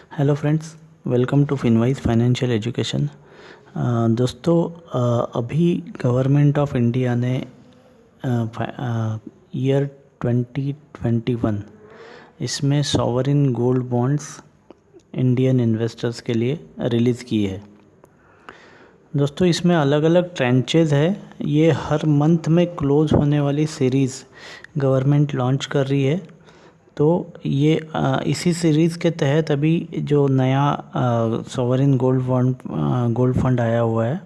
Hello friends, welcome to Finwise financial education. दोस्तों, अभी government of India ने year 2021 इसमें sovereign gold bonds Indian investors के लिए रिलीज़ की है। दोस्तों, इसमें अलग अलग ट्रेंचेज है। ये हर मंथ में क्लोज होने वाली सीरीज़ गवर्नमेंट लॉन्च कर रही है। तो ये इसी सीरीज़ के तहत अभी जो नया सॉवरिन गोल्ड फंड आया हुआ है,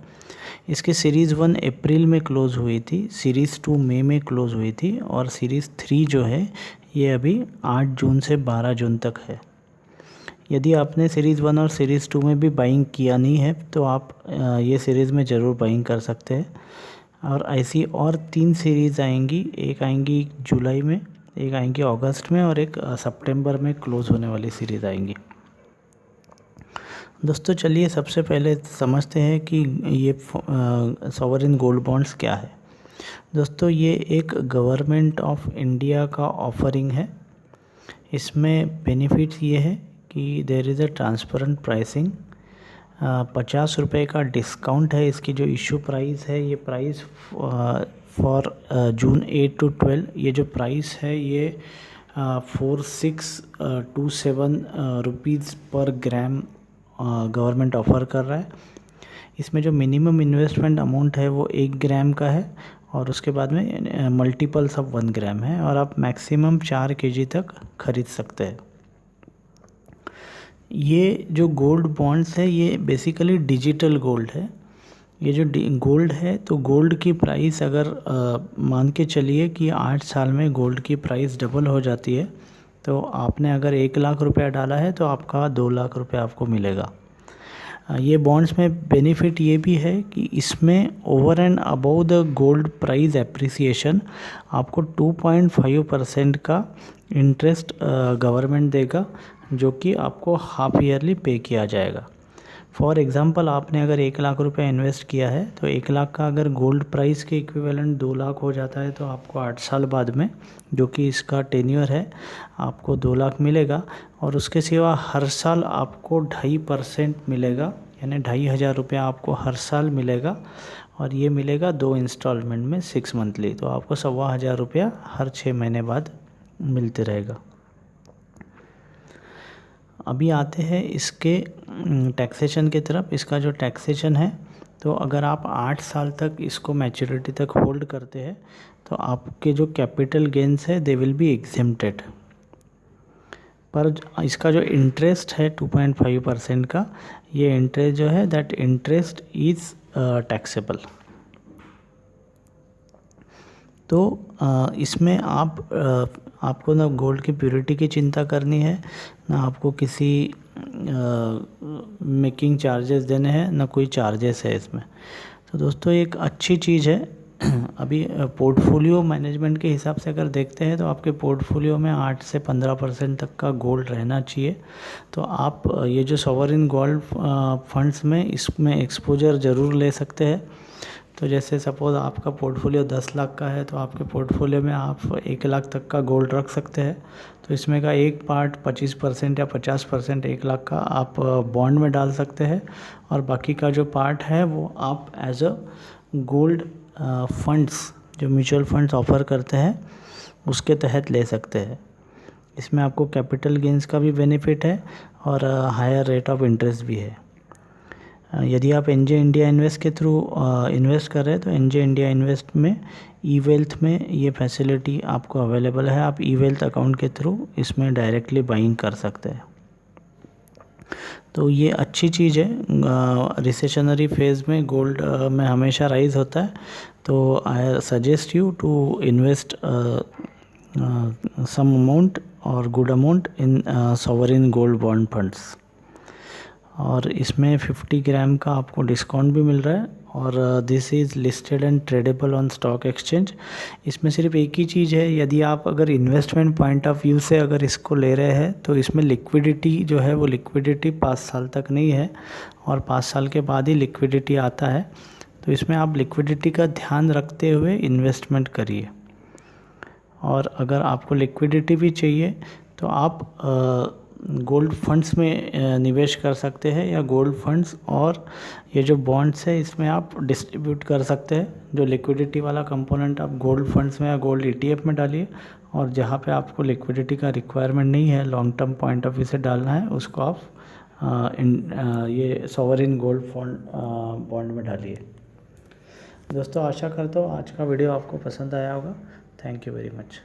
इसकी सीरीज़ 1 अप्रैल में क्लोज़ हुई थी, सीरीज़ 2 मई में क्लोज़ हुई थी और सीरीज़ 3 जो है ये अभी 8 जून से 12 जून तक है। यदि आपने सीरीज़ 1 और सीरीज़ 2 में भी बाइंग किया नहीं है तो आप ये सीरीज़ में ज़रूर बाइंग कर सकते हैं। और ऐसी और 3 सीरीज़ आएंगी, एक आएंगी जुलाई में, एक आएंगी अगस्त में और एक सितंबर में क्लोज़ होने वाली सीरीज़ आएंगी। दोस्तों, चलिए सबसे पहले समझते हैं कि ये सॉवरिन गोल्ड बॉन्ड्स क्या है। दोस्तों, ये एक गवर्नमेंट ऑफ इंडिया का ऑफरिंग है। इसमें बेनिफिट्स ये है कि there is a transparent pricing, 50 रुपये का डिस्काउंट है। इसकी जो इशू प्राइस है, ये प्राइस फॉर जून 8 to 12, ये जो प्राइस है ये 4627 रुपीज़ पर ग्राम गवर्नमेंट ऑफ़र कर रहा है। इसमें जो मिनिमम इन्वेस्टमेंट अमाउंट है वो 1 ग्राम का है और उसके बाद में मल्टीपल्स ऑफ 1 ग्राम है और आप मैक्सिमम 4 kg तक खरीद सकते हैं। ये जो गोल्ड बॉन्ड्स है ये बेसिकली डिजिटल गोल्ड है। ये जो गोल्ड है, तो गोल्ड की प्राइस अगर मान के चलिए कि 8 साल में गोल्ड की प्राइस डबल हो जाती है, तो आपने अगर 1 लाख रुपया डाला है तो आपका 2 लाख रुपया आपको मिलेगा। ये बॉन्ड्स में बेनिफिट ये भी है कि इसमें over and above the gold price appreciation आपको 2.5% का इंटरेस्ट गवर्नमेंट देगा, जो कि आपको हाफ ईयरली पे किया जाएगा। फॉर एग्ज़ाम्पल, आपने अगर 1 लाख रुपया इन्वेस्ट किया है तो 1 लाख का अगर गोल्ड प्राइस के इक्विवेलेंट 2 लाख हो जाता है तो आपको 8 साल बाद में, जो कि इसका टेन्योर है, आपको 2 लाख मिलेगा। और उसके सिवा हर साल आपको 2.5% मिलेगा, यानी 2,500 रुपया आपको हर साल मिलेगा और ये मिलेगा 2 इंस्टॉलमेंट में 6 मंथली। तो आपको 1,500 रुपया हर 6 महीने बाद मिलते रहेगा। अभी आते हैं इसके टैक्सेशन की तरफ। इसका जो टैक्सेशन है, तो अगर आप 8 साल तक इसको मैच्योरिटी तक होल्ड करते हैं तो आपके जो कैपिटल गेंस है दे विल बी एग्जेम्प्टेड। पर इसका जो इंटरेस्ट है 2.5% का, ये इंटरेस्ट जो है दैट इंटरेस्ट इज़ टैक्सेबल। तो इसमें आपको ना गोल्ड की प्योरिटी की चिंता करनी है, ना आपको किसी मेकिंग चार्जेस देने हैं, ना कोई चार्जेस है इसमें। तो दोस्तों, एक अच्छी चीज़ है। अभी पोर्टफोलियो मैनेजमेंट के हिसाब से अगर देखते हैं तो आपके पोर्टफोलियो में 8 से 15% तक का गोल्ड रहना चाहिए। तो आप ये जो सॉवरिन गोल्ड फंड्स में इसमें एक्सपोजर ज़रूर ले सकते हैं। तो जैसे सपोज़ आपका पोर्टफोलियो 10 लाख का है तो आपके पोर्टफोलियो में आप 1 लाख तक का गोल्ड रख सकते हैं। तो इसमें का एक पार्ट 25% या 50%, 1 लाख का आप बॉन्ड में डाल सकते हैं और बाकी का जो पार्ट है वो आप एज अ गोल्ड फंड्स, जो म्यूचुअल फंड्स ऑफ़र करते हैं उसके तहत ले सकते हैं। इसमें आपको कैपिटल गेंस का भी बेनिफिट है और हायर रेट ऑफ इंटरेस्ट भी है। यदि आप एनजे इंडिया इन्वेस्ट के थ्रू इन्वेस्ट कर रहे हैं तो एनजे इंडिया इन्वेस्ट में ई वेल्थ में ये फैसिलिटी आपको अवेलेबल है। आप ई वेल्थ अकाउंट के थ्रू इसमें डायरेक्टली बाइंग कर सकते हैं। तो ये अच्छी चीज़ है। रिसेशनरी फेज़ में गोल्ड में हमेशा राइज होता है। तो I suggest you to invest some amount और good amount in sovereign gold bond funds. और इसमें 50 ग्राम का आपको डिस्काउंट भी मिल रहा है और this is listed and tradable on stock exchange. इसमें सिर्फ एक ही चीज़ है, यदि आप अगर इन्वेस्टमेंट पॉइंट ऑफ व्यू से अगर इसको ले रहे हैं तो इसमें लिक्विडिटी जो है वो लिक्विडिटी 5 साल तक नहीं है और 5 साल के बाद ही लिक्विडिटी आता है। तो इसमें आप लिक्विडिटी का ध्यान रखते हुए इन्वेस्टमेंट करिए। और अगर आपको लिक्विडिटी भी चाहिए तो आप गोल्ड फंड्स में निवेश कर सकते हैं, या गोल्ड फंड्स और ये जो बॉन्ड्स है इसमें आप डिस्ट्रीब्यूट कर सकते हैं। जो लिक्विडिटी वाला कंपोनेंट आप गोल्ड फंड्स में या गोल्ड ETF में डालिए, और जहाँ पे आपको लिक्विडिटी का रिक्वायरमेंट नहीं है, long term point of view से डालना है, उसको आप ये सॉवरेन गोल्ड बॉन्ड में डालिए। दोस्तों आशा करता हूँ आज का वीडियो आपको पसंद आया होगा। Thank you very much.